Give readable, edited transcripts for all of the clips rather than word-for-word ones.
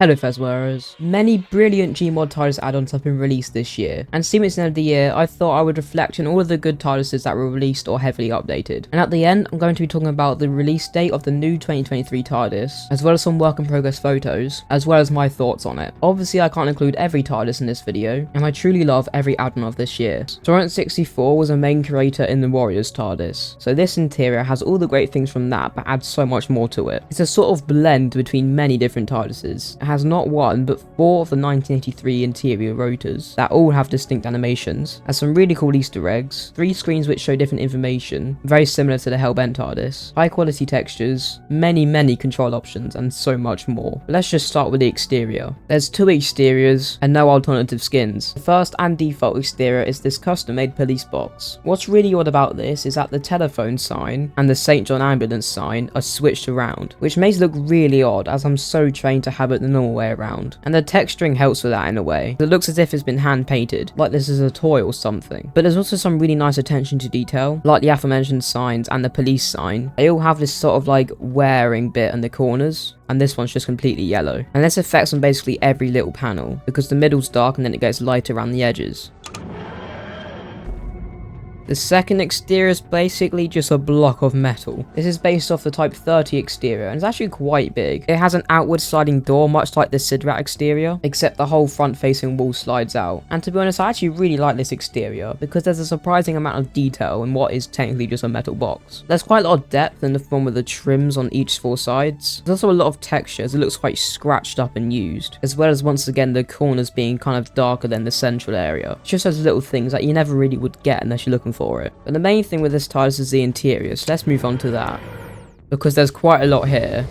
Hello Fezwearers. Many brilliant Gmod TARDIS add-ons have been released this year, and seeing it's the end of the year, I thought I would reflect on all of the good TARDISes that were released or heavily updated. And at the end, I'm going to be talking about the release date of the new 2023 TARDIS, as well as some work in progress photos, as well as my thoughts on it. Obviously I can't include every TARDIS in this video, and I truly love every add-on of this year. Torrent 64 was a main creator in the Warriors TARDIS, so this interior has all the great things from that but adds so much more to it. It's a sort of blend between many different TARDISes. It has not one but 4 of the 1983 interior rotors that all have distinct animations, has some really cool Easter eggs, 3 screens which show different information, very similar to the Hellbent TARDIS, high quality textures, many control options, and so much more. But let's just start with the exterior. There's 2 exteriors and no alternative skins. The first and default exterior is this custom made police box. What's really odd about this is that the telephone sign and the St. John ambulance sign are switched around, which makes it look really odd as I'm so trained to have it the normal way around. And the texturing helps with that in a way. It looks as if it's been hand painted, like this is a toy or something. But there's also some really nice attention to detail, like the aforementioned signs and the police sign. They all have this sort of like wearing bit in the corners, and this one's just completely yellow. And this affects on basically every little panel, because the middle's dark and then it gets lighter around the edges. The second exterior is basically just a block of metal. This is based off the Type 30 exterior and it's actually quite big. It has an outward sliding door much like the Sidrat exterior, except the whole front facing wall slides out. And to be honest, I actually really like this exterior because there's a surprising amount of detail in what is technically just a metal box. There's quite a lot of depth in the form of the trims on each 4 sides. There's also a lot of texture as it looks quite scratched up and used, as well as once again the corners being kind of darker than the central area. It's just those little things that you never really would get unless you're looking for it. But the main thing with this TARDIS is the interior, so let's move on to that, because there's quite a lot here.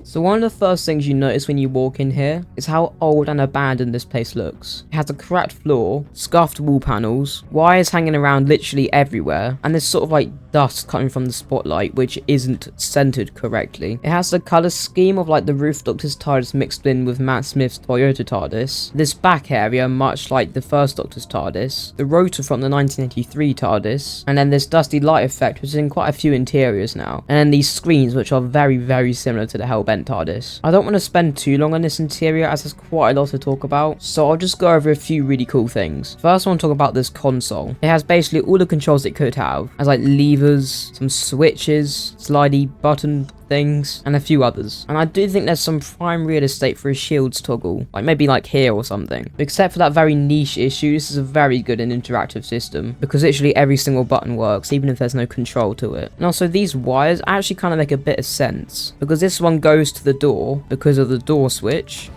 So one of the first things you notice when you walk in here is how old and abandoned this place looks. It has a cracked floor, scuffed wall panels, wires hanging around literally everywhere, and there's sort of like dust coming from the spotlight which isn't centered correctly. It has the colour scheme of like the Roof Doctor's TARDIS mixed in with Matt Smith's Toyota TARDIS, this back area much like the first Doctor's TARDIS, the rotor from the 1983 TARDIS, and then this dusty light effect which is in quite a few interiors now, and then these screens which are very similar to the Hellbent TARDIS. I don't want to spend too long on this interior as there's quite a lot to talk about, so I'll just go over a few really cool things. First I want to talk about this console. It has basically all the controls it could have, as like levers, some switches, slidey button things, and a few others. And I do think there's some prime real estate for a shields toggle, like maybe like here or something. Except for that very niche issue, this is a very good and interactive system, because literally every single button works, even if there's no control to it. And also these wires actually kind of make a bit of sense, because this one goes to the door because of the door switch,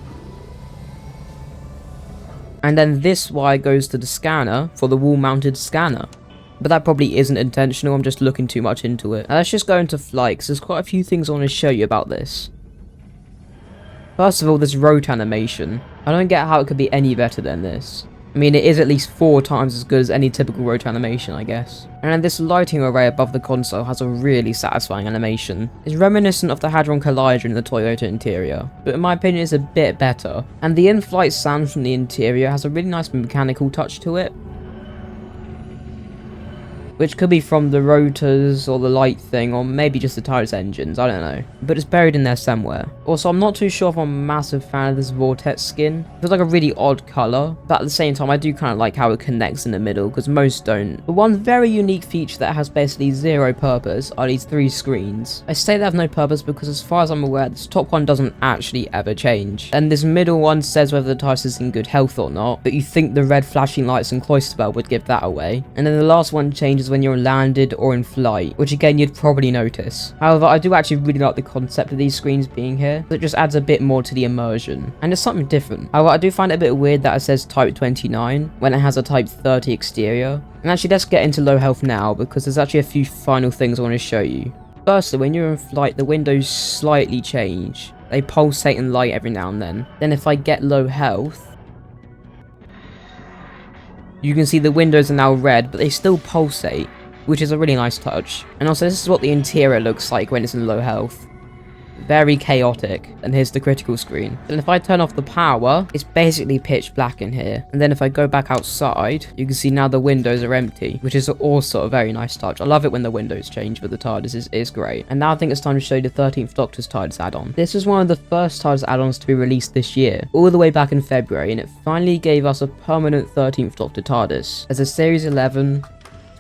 and then this wire goes to the scanner for the wall mounted scanner. But that probably isn't intentional, I'm just looking too much into it. Now let's just go into flight, because there's quite a few things I want to show you about this. First of all, this rote animation. I don't get how it could be any better than this. I mean, it is at least 4 times as good as any typical rote animation, I guess. And then this lighting array above the console has a really satisfying animation. It's reminiscent of the Hadron Collider in the Toyota interior, but in my opinion it's a bit better. And the in-flight sound from the interior has a really nice mechanical touch to it, which could be from the rotors or the light thing, or maybe just the TARDIS engines, I don't know. But it's buried in there somewhere. Also, I'm not too sure if I'm a massive fan of this Vortex skin. It feels like a really odd colour, but at the same time I do kind of like how it connects in the middle, because most don't. But one very unique feature that has basically 0 purpose are these 3 screens. I say they have no purpose because as far as I'm aware, this top one doesn't actually ever change. And this middle one says whether the TARDIS is in good health or not, but you think the red flashing lights and cloister bell would give that away. And then the last one changes when you're landed or in flight, which again you'd probably notice. However, I do actually really like the concept of these screens being here, it just adds a bit more to the immersion, and it's something different. However, I do find it a bit weird that it says Type 29 when it has a Type 30 exterior. And actually let's get into low health now, because there's actually a few final things I want to show you. Firstly, when you're in flight, the windows slightly change. They pulsate and light every now and then. Then if I get low health, you can see the windows are now red, but they still pulsate, which is a really nice touch. And also this is what the interior looks like when it's in low health. very chaotic. And here's the critical screen. And if I turn off the power, it's basically pitch black in here. And then if I go back outside, you can see now the windows are empty, which is also a very nice touch. I love it when the windows change with the TARDIS. It's great. And now I think it's time to show you the 13th Doctor's TARDIS add-on. This was one of the first TARDIS add-ons to be released this year, all the way back in February, and it finally gave us a permanent 13th Doctor TARDIS. As a Series 11,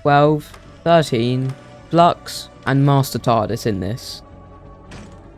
12, 13, Flux, and Master TARDIS in this.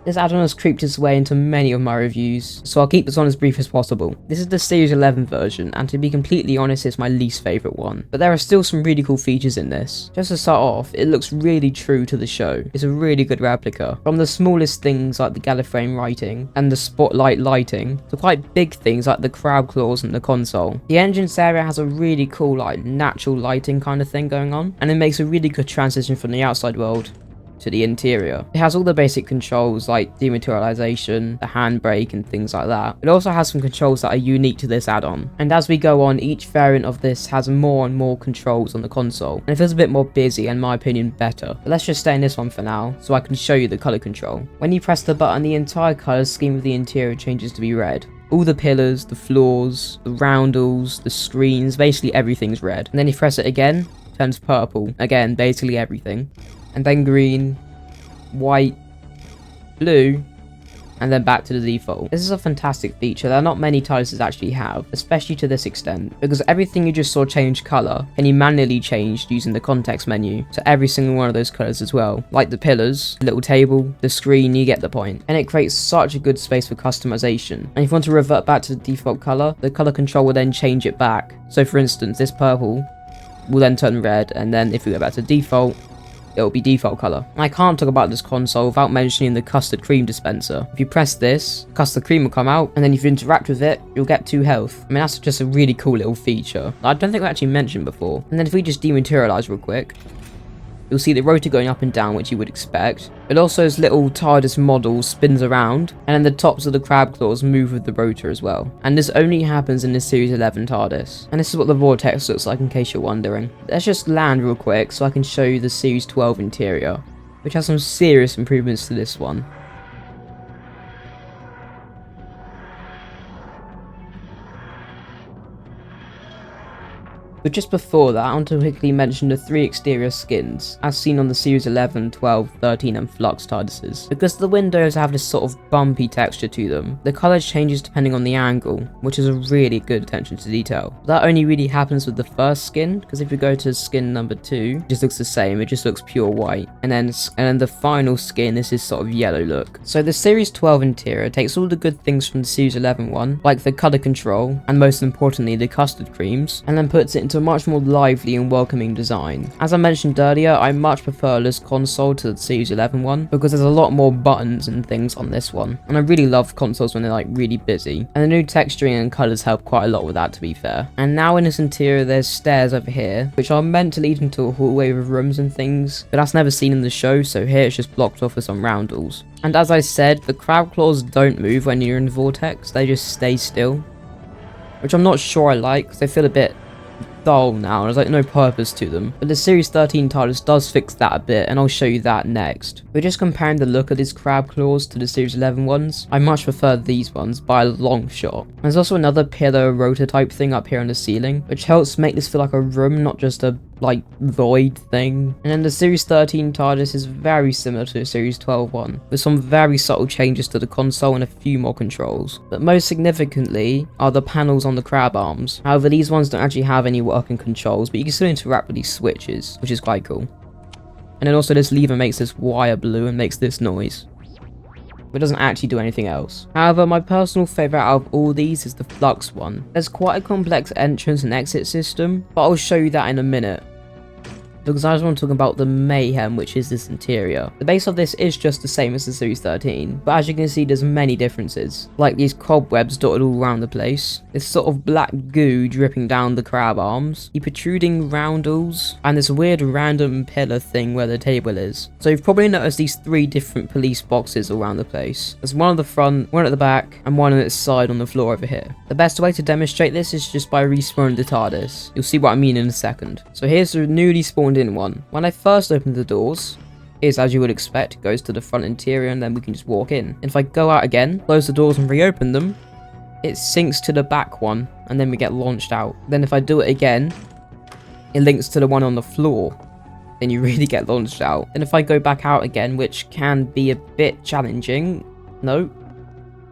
This add-on has creeped its way into many of my reviews, so I'll keep this one as brief as possible. This is the Series 11 version, and to be completely honest, it's my least favourite one. But there are still some really cool features in this. Just to start off, it looks really true to the show. It's a really good replica. From the smallest things like the Gallifreyan writing and the spotlight lighting, to quite big things like the crab claws and the console. The entrance area has a really cool natural lighting kind of thing going on, and it makes a really good transition from the outside world to the interior. It has all the basic controls like dematerialization, the handbrake and things like that. It also has some controls that are unique to this add-on. And as we go on, each variant of this has more and more controls on the console. And it feels a bit more busy and in my opinion better. But let's just stay in this one for now so I can show you the color control. When you press the button, the entire color scheme of the interior changes to be red. All the pillars, the floors, the roundels, the screens, basically everything's red. And then you press it again, it turns purple. Again, basically everything. And then green, white, blue, and then back to the default. This is a fantastic feature that not many TARDISes actually have, especially to this extent, because everything you just saw change color can be manually changed using the context menu to every single one of those colors as well. Like the pillars, the little table, the screen, you get the point. And it creates such a good space for customization. And if you want to revert back to the default color, the color control will then change it back. So for instance, this purple will then turn red, and then if we go back to default, it'll be default color. I can't talk about this console without mentioning the custard cream dispenser. If you press this, custard cream will come out, and then if you interact with it, you'll get 2 health. I mean, that's just a really cool little feature I don't think I actually mentioned before. And then if we just dematerialize real quick, you'll see the rotor going up and down, which you would expect. It also has little TARDIS models spins around, and then the tops of the crab claws move with the rotor as well. And this only happens in the Series 11 TARDIS. And this is what the vortex looks like in case you're wondering. Let's just land real quick so I can show you the Series 12 interior, which has some serious improvements to this one. But just before that, I want to quickly mention the 3 exterior skins, as seen on the Series 11, 12, 13 and Flux TARDISes. Because the windows have this sort of bumpy texture to them, the colour changes depending on the angle, which is a really good attention to detail. That only really happens with the first skin, because if you go to skin number 2, it just looks the same, it just looks pure white. And then the final skin is this sort of yellow look. So the Series 12 interior takes all the good things from the Series 11 one, like the colour control, and most importantly the custard creams, and then puts it into a much more lively and welcoming design. As I mentioned earlier, I much prefer this console to the Series 11 one because there's a lot more buttons and things on this one, and I really love consoles when they're like really busy, and the new texturing and colours help quite a lot with that, to be fair. And now in this interior there's stairs over here which are meant to lead into a hallway with rooms and things, but that's never seen in the show, so here it's just blocked off with some roundels. And as I said, the crab claws don't move when you're in the vortex, they just stay still, which I'm not sure I like because they feel a bit dull now, there's like no purpose to them. But the Series 13 TARDIS does fix that a bit, and I'll show you that next. We're just comparing the look of these crab claws to the Series 11 ones. I much prefer these ones by a long shot. There's also another pillar rotor type thing up here on the ceiling, which helps make this feel like a room, not just a void thing. And then the Series 13 TARDIS is very similar to the Series 12 one, with some very subtle changes to the console and a few more controls. But most significantly are the panels on the crab arms. However, these ones don't actually have any working controls, but you can still interact with these switches, which is quite cool. And then also this lever makes this wire blue and makes this noise, but doesn't actually do anything else. However, my personal favourite out of all these is the Flux one. There's quite a complex entrance and exit system, but I'll show you that in a minute, because I just want to talk about the mayhem which is this interior. The base of this is just the same as the Series 13, but as you can see there's many differences, like these cobwebs dotted all around the place, this sort of black goo dripping down the crab arms, the protruding roundels, and this weird random pillar thing where the table is. So you've probably noticed these 3 different police boxes around the place. There's one at the front, one at the back, and one on its side on the floor over here. The best way to demonstrate this is just by respawning the TARDIS. You'll see what I mean in a second. So here's the newly spawned in one. When I first opened the doors, is, as you would expect, it goes to the front interior and then we can just walk in. And if I go out again, close the doors and reopen them, it syncs to the back one and then we get launched out. Then if I do it again, it links to the one on the floor. Then you really get launched out. And if I go back out again, which can be a bit challenging, no.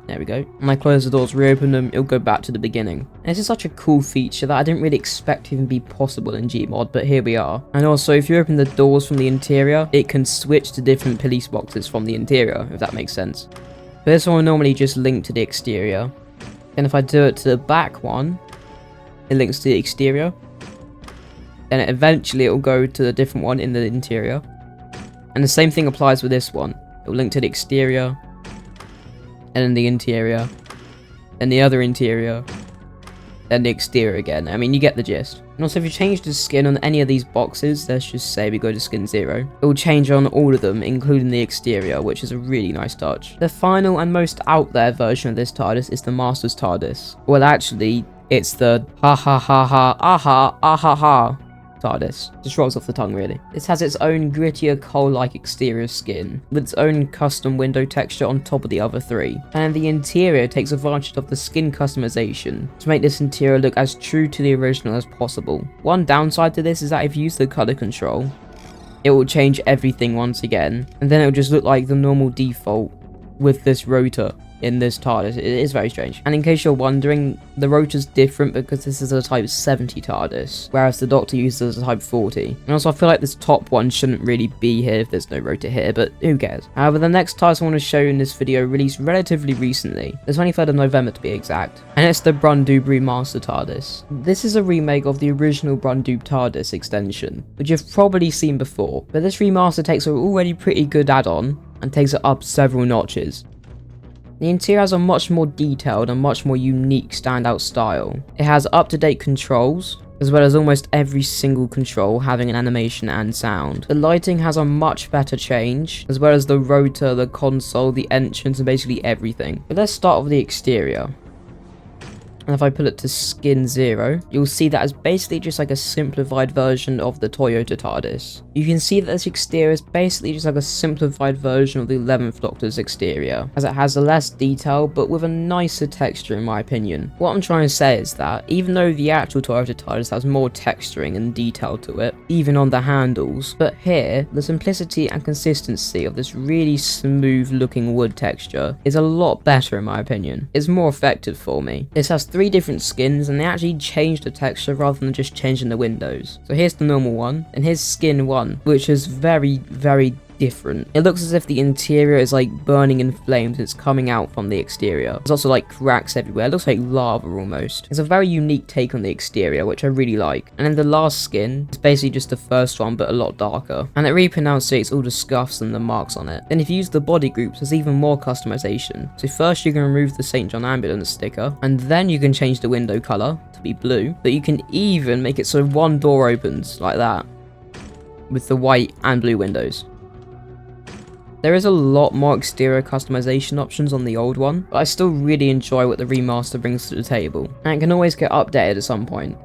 There we go. When I close the doors, reopen them, it'll go back to the beginning. And this is such a cool feature that I didn't really expect to even be possible in Gmod, but here we are. And also, if you open the doors from the interior, it can switch to different police boxes from the interior, if that makes sense. But this one will normally just link to the exterior. And if I do it to the back one, it links to the exterior. Then eventually it will go to the different one in the interior. And the same thing applies with this one. It will link to the exterior, and then the interior, then the other interior, then the exterior again. I mean, you get the gist. And also, if you change the skin on any of these boxes, let's just say we go to skin 0, it will change on all of them, including the exterior, which is a really nice touch. The final and most out there version of this TARDIS is the Master's TARDIS. Well, actually, it's the ha ha ha ha aha aha ha TARDIS. Just rolls off the tongue, really. This has its own grittier coal-like exterior skin, with its own custom window texture on top of the other 3. And the interior takes advantage of the skin customization to make this interior look as true to the original as possible. One downside to this is that if you use the color control, it will change everything once again, and then it will just look like the normal default with this rotor in this TARDIS. It is very strange. And in case you're wondering, the rotor's different because this is a Type 70 TARDIS, whereas the Doctor uses a Type 40. And also, I feel like this top one shouldn't really be here if there's no rotor here, but who cares? However, the next TARDIS I want to show you in this video released relatively recently, the 23rd of November to be exact, and it's the Brundoob Remastered TARDIS. This is a remake of the original Brundoob TARDIS extension, which you've probably seen before, but this remaster takes an already pretty good add-on and takes it up several notches. The interior has a much more detailed and much more unique standout style. It has up-to-date controls, as well as almost every single control having an animation and sound. The lighting has a much better change, as well as the rotor, the console, the entrance, and basically everything. But let's start with the exterior. And if I put it to skin 0, you'll see that it's basically just like a simplified version of the Toyota TARDIS. You can see that this exterior is basically just like a simplified version of the 11th Doctor's exterior, as it has a less detail but with a nicer texture in my opinion. What I'm trying to say is that even though the actual Toyota TARDIS has more texturing and detail to it, even on the handles, but here, the simplicity and consistency of this really smooth looking wood texture is a lot better in my opinion. It's more effective for me. This has 3 different skins and they actually changed the texture rather than just changing the windows. So here's the normal one, and here's skin 1, which is very, very different. It looks as if the interior is like burning in flames. It's coming out from the exterior. There's also like cracks everywhere. It looks like lava almost. It's a very unique take on the exterior, which I really like. And then the last skin is basically just the first one, but a lot darker. And it really pronunciates all the scuffs and the marks on it. Then if you use the body groups, there's even more customization. So first you can remove the St. John Ambulance sticker, and then you can change the window color to be blue. But you can even make it so one door opens like that, with the white and blue windows. There is a lot more exterior customization options on the old one, but I still really enjoy what the remaster brings to the table, and it can always get updated at some point.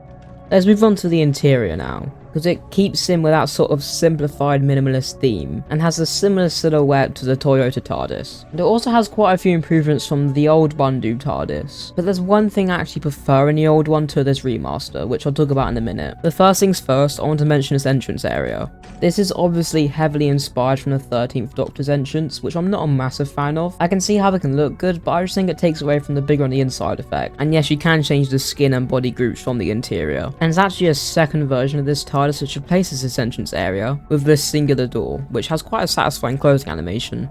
Let's move on to the interior now, because it keeps in with that sort of simplified minimalist theme, and has a similar silhouette to the Toyota TARDIS. And it also has quite a few improvements from the old Brundoob TARDIS, but there's one thing I actually prefer in the old one to this remaster, which I'll talk about in a minute. But first things first, I want to mention this entrance area. This is obviously heavily inspired from the 13th Doctor's entrance, which I'm not a massive fan of. I can see how it can look good, but I just think it takes away from the bigger on the inside effect. And yes, you can change the skin and body groups from the interior. And it's actually a second version of this TARDIS which replaces this entrance area with this singular door, which has quite a satisfying closing animation.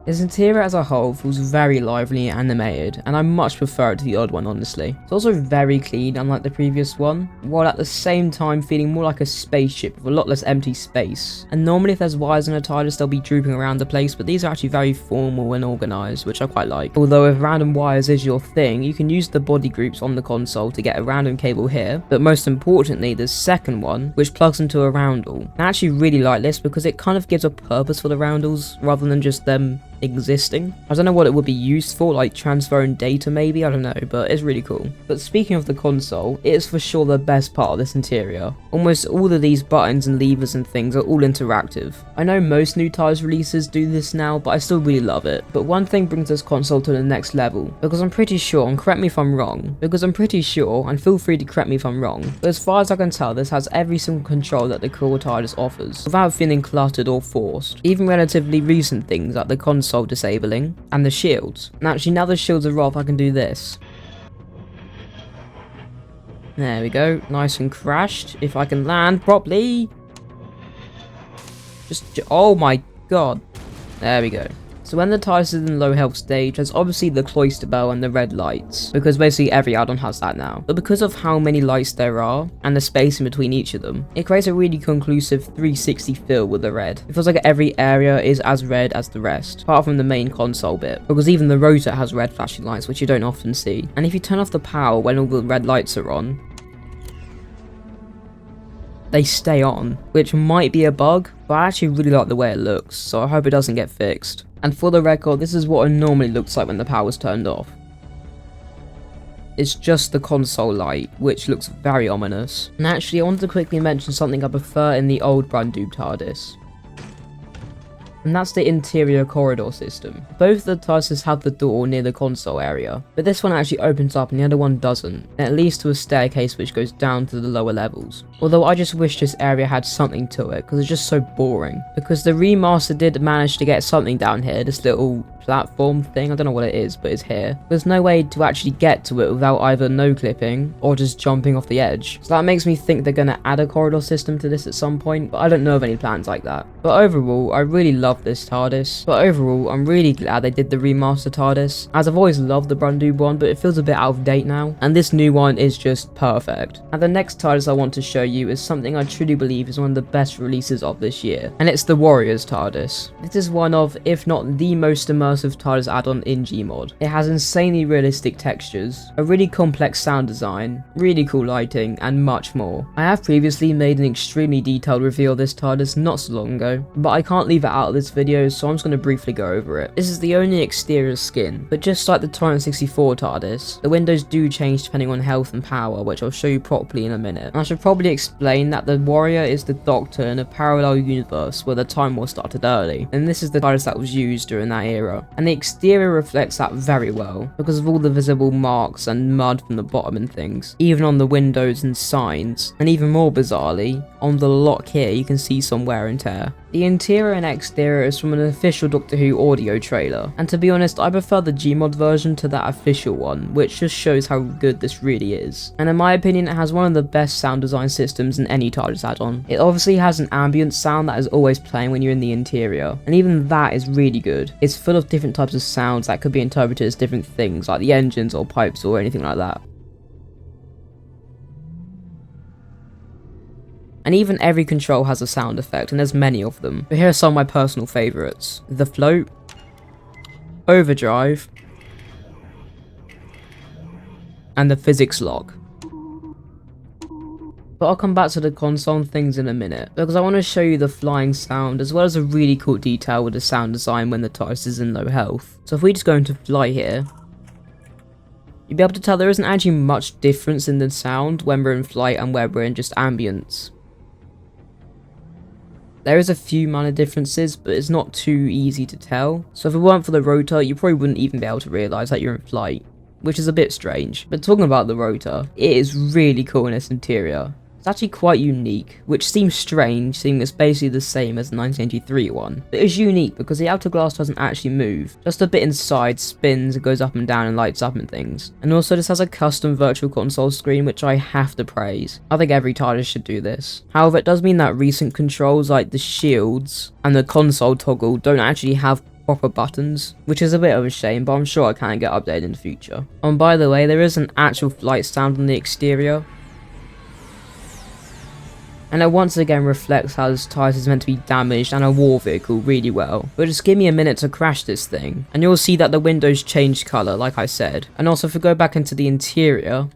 Its interior as a whole feels very lively and animated, and I much prefer it to the old one honestly. It's also very clean unlike the previous one, while at the same time feeling more like a spaceship with a lot less empty space. And normally if there's wires in a TARDIS they'll be drooping around the place, but these are actually very formal and organised, which I quite like. Although if random wires is your thing, you can use the body groups on the console to get a random cable here, but most importantly the second one, which plugs into a roundel. I actually really like this because it kind of gives a purpose for the roundels rather than just them existing. I don't know what it would be used for, like transferring data maybe, I don't know, but it's really cool. But speaking of the console, it is for sure the best part of this interior. Almost all of these buttons and levers and things are all interactive. I know most new TARDIS releases do this now, but I still really love it. But one thing brings this console to the next level, because I'm pretty sure, and correct me if I'm wrong, and feel free to correct me if I'm wrong, but as far as I can tell, this has every single control that the Core TARDIS offers, without feeling cluttered or forced. Even relatively recent things like the console disabling, and the shields. And actually now the shields are off, I can do this. There we go, nice and crashed. If I can land properly. Oh my god. There we go. So when the TARDIS is in low health stage, there's obviously the cloister bell and the red lights, because basically every add-on has that now. But because of how many lights there are, and the space in between each of them, it creates a really conclusive 360 feel with the red. It feels like every area is as red as the rest, apart from the main console bit, because even the rotor has red flashing lights, which you don't often see. And if you turn off the power when all the red lights are on, they stay on, which might be a bug, but I actually really like the way it looks, so I hope it doesn't get fixed. And for the record, this is what it normally looks like when the power's turned off. It's just the console light, which looks very ominous. And actually, I wanted to quickly mention something I prefer in the old Brundoob TARDIS. And that's the interior corridor system. Both the TARDISes have the door near the console area, but this one actually opens up and the other one doesn't, and it leads to a staircase which goes down to the lower levels. Although I just wish this area had something to it, because it's just so boring. Because the remaster did manage to get something down here, this little platform thing, I don't know what it is, but it's here. There's no way to actually get to it without either no clipping or just jumping off the edge. So that makes me think they're going to add a corridor system to this at some point, but I don't know of any plans like that. But overall, I really love this TARDIS. But overall, I'm really glad they did the remaster TARDIS, as I've always loved the Brundoob one, but it feels a bit out of date now, and this new one is just perfect. And the next TARDIS I want to show you is something I truly believe is one of the best releases of this year, and it's the Warrior's TARDIS. This is one of, if not the most immersive TARDIS add-on in Gmod. It has insanely realistic textures, a really complex sound design, really cool lighting, and much more. I have previously made an extremely detailed review of this TARDIS not so long ago, but I can't leave it out of this video, so I'm just going to briefly go over it. This is the only exterior skin, but just like the Torrent 64 TARDIS, the windows do change depending on health and power, which I'll show you properly in a minute. And I should probably explain that the Warrrior is the Doctor in a parallel universe where the Time War started early, and this is the TARDIS that was used during that era. And the exterior reflects that very well, because of all the visible marks and mud from the bottom and things, even on the windows and signs, and even more bizarrely, on the lock here you can see some wear and tear. The interior and exterior is from an official Doctor Who audio trailer, and to be honest, I prefer the Gmod version to that official one, which just shows how good this really is. And in my opinion, it has one of the best sound design systems in any TARDIS add-on. It obviously has an ambient sound that is always playing when you're in the interior, and even that is really good. It's full of different types of sounds that could be interpreted as different things, like the engines or pipes or anything like that. And even every control has a sound effect, and there's many of them. But here are some of my personal favourites. The float, overdrive, and the physics lock. But I'll come back to the console and things in a minute, because I want to show you the flying sound, as well as a really cool detail with the sound design when the TARDIS is in low health. So if we just go into flight here, you'll be able to tell there isn't actually much difference in the sound when we're in flight and where we're in just ambience. There is a few minor differences, but it's not too easy to tell. So if it weren't for the rotor, you probably wouldn't even be able to realise that you're in flight, which is a bit strange. But talking about the rotor, it is really cool in its interior. It's actually quite unique, which seems strange, seeing it's basically the same as the 1983 one. But it's unique because the outer glass doesn't actually move. Just a bit inside spins, it goes up and down and lights up and things. And also this has a custom virtual console screen, which I have to praise. I think every TARDIS should do this. However, it does mean that recent controls like the shields and the console toggle don't actually have proper buttons, which is a bit of a shame, but I'm sure I can get updated in the future. And by the way, there is an actual flight sound on the exterior, and it once again reflects how this TARDIS is meant to be damaged and a war vehicle really well. But just give me a minute to crash this thing, and you'll see that the windows changed colour, like I said. And also, if we go back into the interior,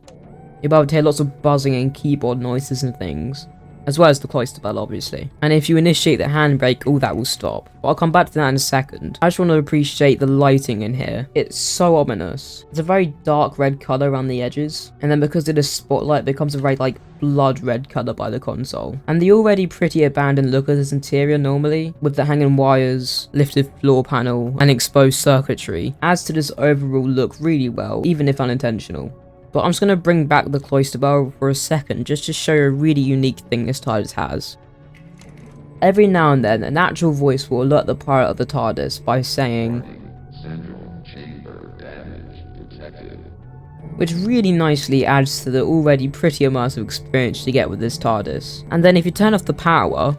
you'll be able to hear lots of buzzing and keyboard noises and things. as well as the cloister bell obviously. And if you initiate the handbrake, all that will stop. But I'll come back to that in a second. I just want to appreciate the lighting in here. It's so ominous. It's a very dark red colour around the edges, and then because of the spotlight, it becomes a very like blood red colour by the console. And the already pretty abandoned look of this interior normally, with the hanging wires, lifted floor panel, and exposed circuitry, adds to this overall look really well, even if unintentional. But I'm just going to bring back the cloister bell for a second just to show you a really unique thing this TARDIS has. Every now and then, a natural voice will alert the pilot of the TARDIS by saying, "Central chamber damage detected," which really nicely adds to the already pretty immersive experience you get with this TARDIS. And then if you turn off the power,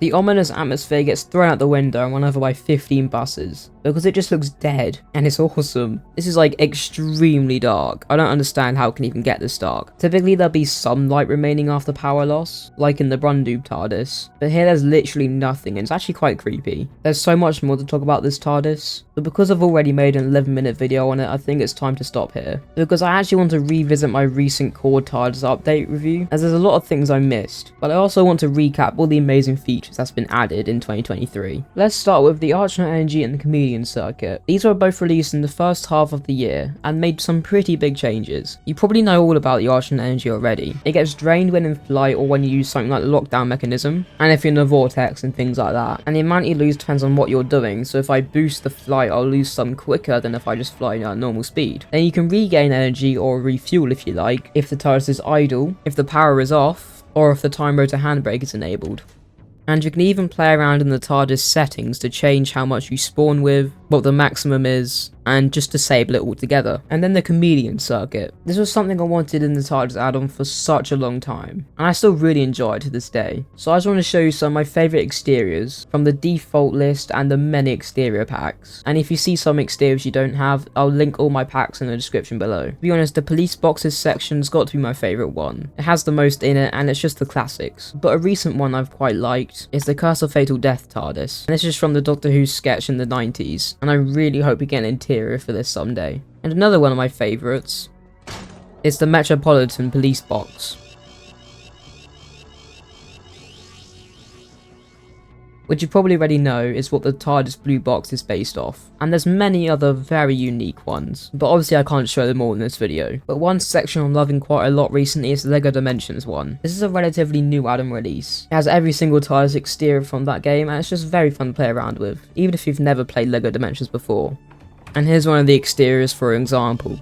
the ominous atmosphere gets thrown out the window and run over by 15 buses, because it just looks dead, and it's awesome. This is like extremely dark. I don't understand how it can even get this dark. Typically there'll be some light remaining after power loss, like in the Brundoob TARDIS, but here there's literally nothing, and it's actually quite creepy. There's so much more to talk about this TARDIS, but because I've already made an 11-minute video on it, I think it's time to stop here, because I actually want to revisit my recent Core TARDIS update review, as there's a lot of things I missed, but I also want to recap all the amazing features that's been added in 2023. Let's start with the Artron Energy and the Chameleon circuit. These were both released in the first half of the year and made some pretty big changes. You probably know all about the Artron Energy already. It gets drained when in flight or when you use something like the lockdown mechanism, and if you're in a vortex and things like that. And the amount you lose depends on what you're doing, so if I boost the flight, I'll lose some quicker than if I just fly at normal speed. Then you can regain energy or refuel if you like, if the TARDIS is idle, if the power is off, or if the time rotor handbrake is enabled. And you can even play around in the TARDIS settings to change how much you spawn with, what the maximum is, and just disable it altogether. And then the Chameleon circuit. This was something I wanted in the TARDIS add-on for such a long time, and I still really enjoy it to this day. So I just want to show you some of my favourite exteriors from the default list and the many exterior packs. And if you see some exteriors you don't have, I'll link all my packs in the description below. To be honest, the police boxes section's got to be my favourite one. It has the most in it, and it's just the classics. But a recent one I've quite liked is the Curse of Fatal Death TARDIS. And this is from the Doctor Who sketch in the 90s, and I really hope we get an interior for this someday. And another one of my favourites is the Metropolitan Police Box, which you probably already know is what the TARDIS blue box is based off. And there's many other very unique ones, but obviously I can't show them all in this video. But one section I'm loving quite a lot recently is the LEGO Dimensions one. This is a relatively new add-on release. It has every single TARDIS exterior from that game, and it's just very fun to play around with, even if you've never played LEGO Dimensions before. And here's one of the exteriors for example.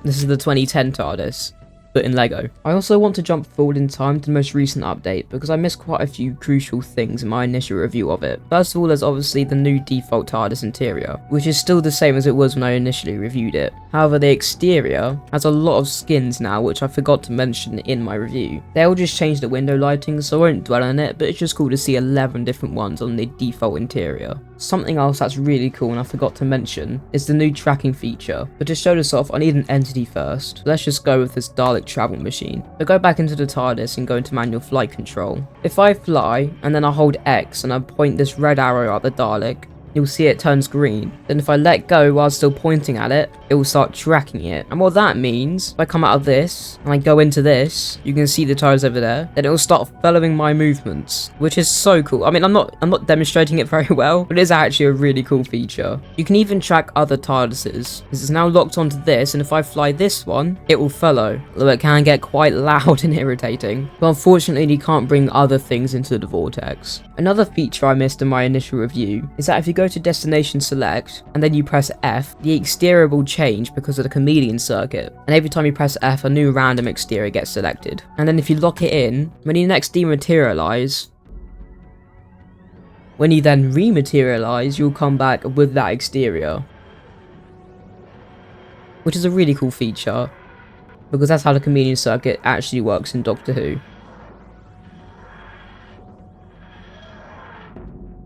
This is the 2010 TARDIS, but in LEGO. I also want to jump forward in time to the most recent update, because I missed quite a few crucial things in my initial review of it. First of all, there's obviously the new default TARDIS interior, which is still the same as it was when I initially reviewed it. However, the exterior has a lot of skins now, which I forgot to mention in my review. They all just changed the window lighting, so I won't dwell on it, but it's just cool to see 11 different ones on the default interior. Something else that's really cool and I forgot to mention is the new tracking feature, but to show this off I need an entity first. Let's just go with this Dalek travel machine. So go back into the TARDIS and go into manual flight control. If I fly and then I hold X and I point this red arrow at the Dalek, you'll see it turns green. Then if I let go while still pointing at it, it will start tracking it. And what that means, if I come out of this and I go into this, you can see the TARDIS over there, then it will start following my movements, which is so cool. I mean, I'm not demonstrating it very well, but it is actually a really cool feature. You can even track other TARDISes. This is now locked onto this, and if I fly this one, it will follow, although it can get quite loud and irritating. But unfortunately, you can't bring other things into the vortex. Another feature I missed in my initial review is that if you go to Destination Select and then you press F, the exterior will change because of the Chameleon circuit, and every time you press F a new random exterior gets selected. And then if you lock it in, when you next dematerialize, when you then rematerialize, you'll come back with that exterior, which is a really cool feature because that's how the Chameleon circuit actually works in Doctor Who.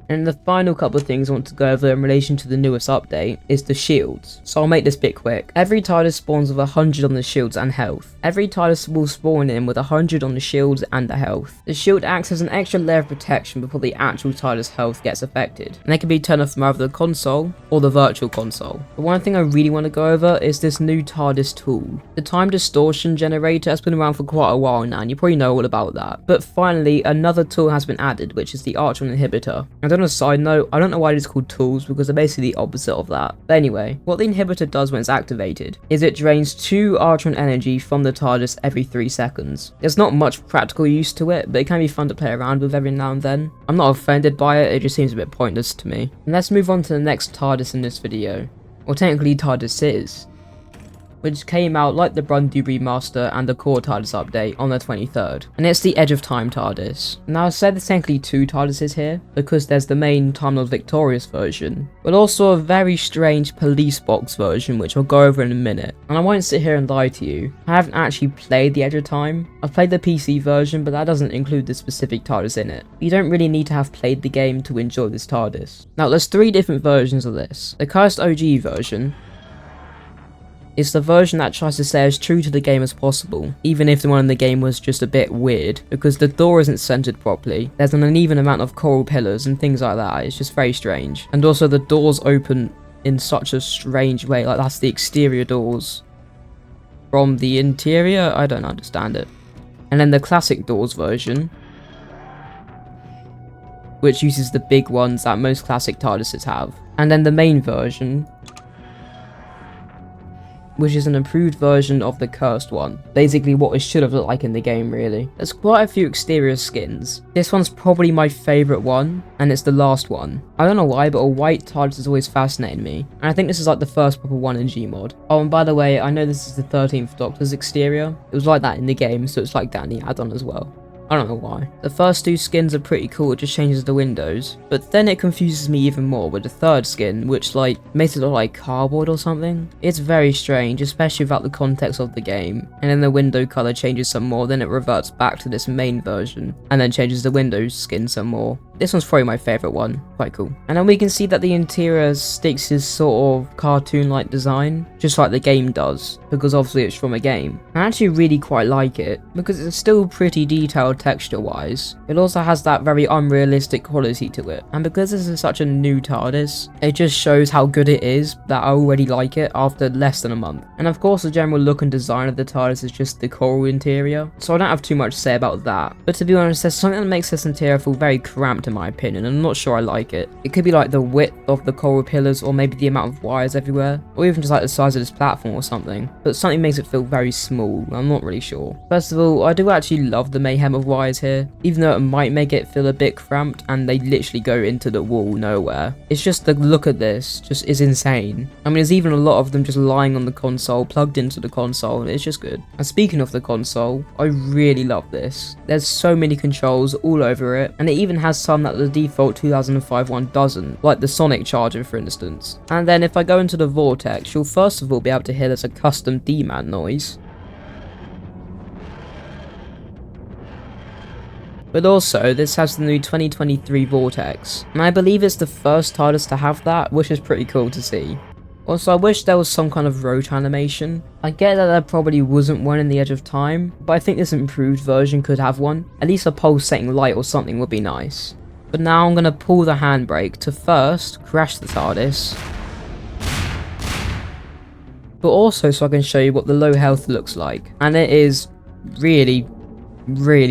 And the final couple of things I want to go over in relation to the newest update is the shields. So I'll make this bit quick. Every TARDIS spawns with 100 on the shields and health. Every TARDIS will spawn in with 100 on the shields and the health. The shield acts as an extra layer of protection before the actual TARDIS health gets affected, and they can be turned off from either the console or the virtual console. But one thing I really want to go over is this new TARDIS tool. The time distortion generator has been around for quite a while now, and you probably know all about that. But finally, another tool has been added, which is the Artron inhibitor. And on a side note, I don't know why it's called tools, because they're basically the opposite of that. But anyway, what the inhibitor does when it's activated is it drains 2 Artron energy from the TARDIS every 3 seconds. There's not much practical use to it, but it can be fun to play around with every now and then. I'm not offended by it, it just seems a bit pointless to me. And let's move on to the next TARDIS in this video. Or technically TARDIS is, which came out like the Brundoob Remaster and the Core TARDIS update on the 23rd, and it's the Edge of Time TARDIS. Now I said there's technically 2 TARDISes here, because there's the main Time Lord Victorious version, but also a very strange police box version which I'll go over in a minute. And I won't sit here and lie to you, I haven't actually played the Edge of Time. I've played the PC version, but that doesn't include the specific TARDIS in it. You don't really need to have played the game to enjoy this TARDIS. Now there's 3 different versions of this. The cursed OG version, it's the version that tries to stay as true to the game as possible, even if the one in the game was just a bit weird, because the door isn't centered properly, there's an uneven amount of coral pillars and things like that, it's just very strange. And also the doors open in such a strange way, like that's the exterior doors. From the interior, I don't understand it. And then the classic doors version, which uses the big ones that most classic TARDISes have. And then the main version, which is an improved version of the cursed one. Basically what it should have looked like in the game, really. There's quite a few exterior skins. This one's probably my favourite one, and it's the last one. I don't know why, but a white TARDIS has always fascinated me, and I think this is like the first proper one in Gmod. Oh, and by the way, I know this is the 13th Doctor's exterior. It was like that in the game, so it's like that in the add-on as well. I don't know why. The first 2 skins are pretty cool, it just changes the windows. But then it confuses me even more with the 3rd skin, which like makes it look like cardboard or something. It's very strange, especially without the context of the game. And then the window color changes some more, then it reverts back to this main version, and then changes the windows skin some more. This one's probably my favourite one, quite cool. And then we can see that the interior sticks his sort of cartoon-like design, just like the game does, because obviously it's from a game. I actually really quite like it, because it's still pretty detailed texture-wise. It also has that very unrealistic quality to it, and because this is such a new TARDIS, it just shows how good it is that I already like it after less than a month. And of course the general look and design of the TARDIS is just the coral interior, so I don't have too much to say about that. But to be honest, there's something that makes this interior feel very cramped in my opinion, and I'm not sure I like it. It could be like the width of the coral pillars, or maybe the amount of wires everywhere, or even just like the size of this platform or something, but something makes it feel very small. I'm not really sure. First of all, I do actually love the mayhem of wires here, even though it might make it feel a bit cramped and they literally go into the wall nowhere. It's just the look at this just is insane. I mean, there's even a lot of them just lying on the console, plugged into the console, and it's just good. And speaking of the console, I really love this. There's so many controls all over it, and it even has some that the default 2005 one doesn't, like the sonic charger for instance. And then if I go into the vortex, you'll first of all be able to hear there's a custom D-man noise. But also, this has the new 2023 Vortex, and I believe it's the first TARDIS to have that, which is pretty cool to see. Also, I wish there was some kind of rotor animation. I get that there probably wasn't one in the Edge of Time, but I think this improved version could have one. At least a pulsating light or something would be nice. But now I'm going to pull the handbrake to first crash the TARDIS, but also so I can show you what the low health looks like, and it is really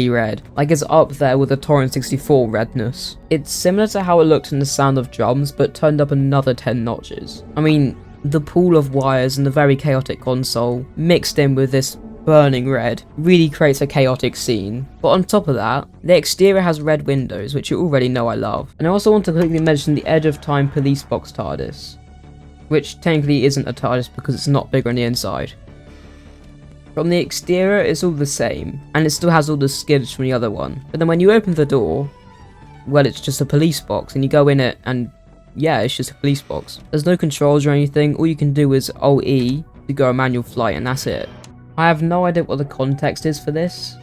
red. Like, it's up there with the Torrent 64 redness. It's similar to how it looked in the Sound of Drums, but turned up another 10 notches. I mean, the pool of wires and the very chaotic console mixed in with this burning red really creates a chaotic scene. But on top of that, the exterior has red windows, which you already know I love. And I also want to quickly mention the Edge of Time police box TARDIS, which technically isn't a TARDIS because it's not bigger on the inside. From the exterior, it's all the same, and it still has all the skids from the other one. But then when you open the door, well, it's just a police box, and you go in it, and yeah, it's just a police box. There's no controls or anything. All you can do is Alt-E to go a manual flight, and that's it. I have no idea what the context is for this,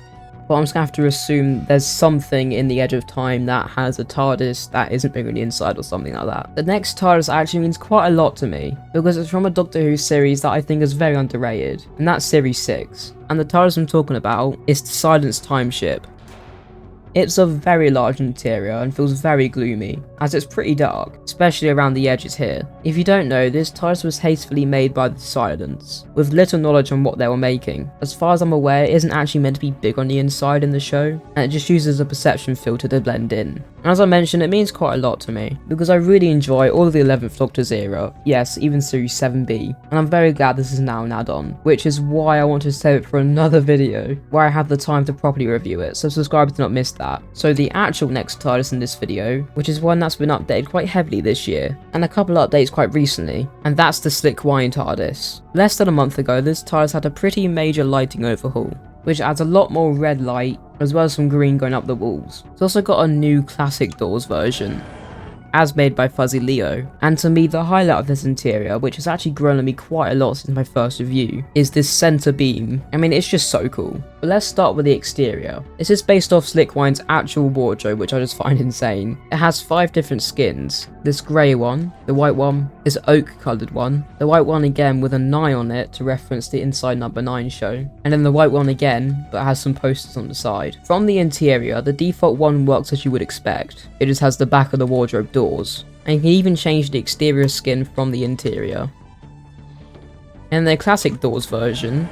but I'm just gonna have to assume there's something in the Edge of Time that has a TARDIS that isn't big on the inside or something like that. The next TARDIS actually means quite a lot to me, because it's from a Doctor Who series that I think is very underrated, and that's Series 6. And the TARDIS I'm talking about is the Silence Time Ship. It's a very large interior and feels very gloomy, as it's pretty dark, especially around the edges here. If you don't know, this TARDIS was hastily made by the Silence, with little knowledge on what they were making. As far as I'm aware, it isn't actually meant to be big on the inside in the show, and it just uses a perception filter to blend in. And as I mentioned, it means quite a lot to me, because I really enjoy all of the 11th Doctor's era, yes, even Series 7B, and I'm very glad this is now an add-on, which is why I want to save it for another video, where I have the time to properly review it, so subscribe to not miss that. So the actual next TARDIS in this video, which is one that's been updated quite heavily this year, and a couple of updates quite recently, and that's the slick Wine TARDIS. Less than a month ago, this TARDIS had a pretty major lighting overhaul, which adds a lot more red light, as well as some green going up the walls. It's also got a new classic doors version, as made by Fuzzy Leo, and to me the highlight of this interior, which has actually grown on me quite a lot since my first review, is this center beam. I mean, it's just so cool. But let's start with the exterior. This is based off Slick Wine's actual wardrobe, which I just find insane. It has 5 different skins. This grey one, the white one, this oak coloured one, the white one again with a 9 on it to reference the Inside Number 9 show, and then the white one again, but has some posters on the side. From the interior, the default one works as you would expect. It just has the back of the wardrobe doors, and you can even change the exterior skin from the interior. And the classic doors version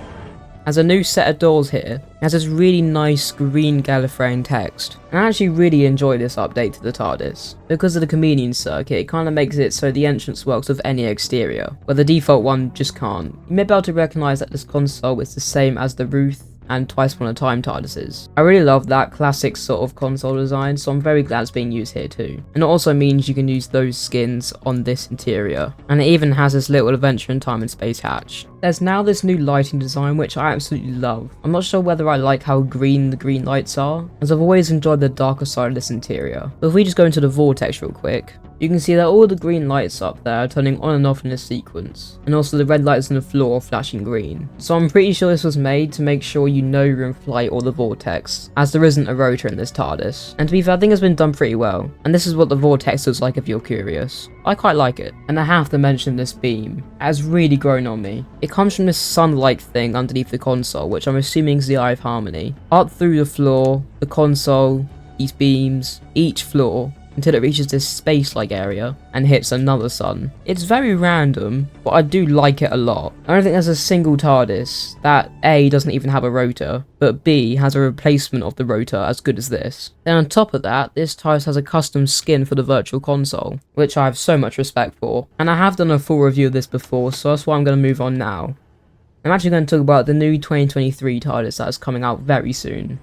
has a new set of doors here. It has this really nice green Gallifreyan text, and I actually really enjoy this update to the TARDIS. Because of the Chameleon circuit, it kind of makes it so the entrance works with any exterior, where the default one just can't. You may be able to recognise that this console is the same as the Ruth and Twice Upon a Time TARDISes. I really love that classic sort of console design, so I'm very glad it's being used here too. And it also means you can use those skins on this interior, and it even has this little adventure in time and space hatch. There's now this new lighting design which I absolutely love. I'm not sure whether I like how green the green lights are, as I've always enjoyed the darker side of this interior. But if we just go into the vortex real quick, you can see that all the green lights up there are turning on and off in a sequence, and also the red lights on the floor are flashing green. So I'm pretty sure this was made to make sure you know you're in flight or the vortex, as there isn't a rotor in this TARDIS. And to be fair, I think it's been done pretty well, and this is what the vortex looks like if you're curious. I quite like it, and I have to mention this beam. It has really grown on me. It comes from this sun-like thing underneath the console, which I'm assuming is the Eye of Harmony, up through the floor, the console, these beams, each floor, until it reaches this space-like area and hits another sun. It's very random, but I do like it a lot. I don't think there's a single TARDIS that A, doesn't even have a rotor, but B, has a replacement of the rotor as good as this. Then on top of that, this TARDIS has a custom skin for the virtual console, which I have so much respect for. And I have done a full review of this before, so that's why I'm going to move on now. I'm actually going to talk about the new 2023 TARDIS that is coming out very soon.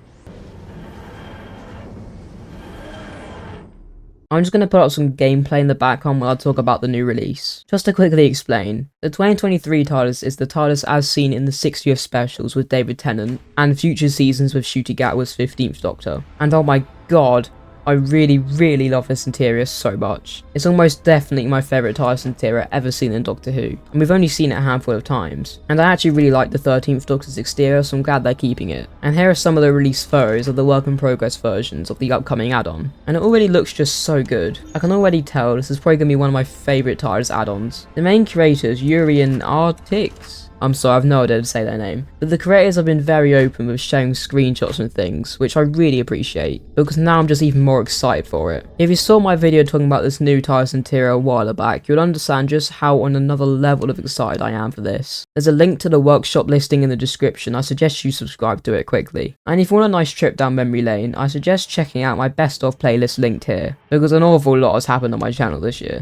I'm just going to put up some gameplay in the background while I talk about the new release. Just to quickly explain, the 2023 TARDIS is the TARDIS as seen in the 60th specials with David Tennant, and future seasons with Ncuti Gatwa's 15th Doctor. And oh my god, I really love this interior so much. It's almost definitely my favourite TARDIS interior ever seen in Doctor Who, and we've only seen it a handful of times. And I actually really like the 13th Doctor's exterior, so I'm glad they're keeping it. And here are some of the release photos of the work in progress versions of the upcoming add-on, and it already looks just so good. I can already tell this is probably going to be one of my favourite TARDIS add-ons. The main creators, Warrrior and Artron, I'm sorry, I've no idea to say their name, but the creators have been very open with showing screenshots and things, which I really appreciate, because now I'm just even more excited for it. If you saw my video talking about this new TARDIS interior a while back, you'll understand just how on another level of excited I am for this. There's a link to the workshop listing in the description. I suggest you subscribe to it quickly. And if you want a nice trip down memory lane, I suggest checking out my best of playlist linked here, because an awful lot has happened on my channel this year.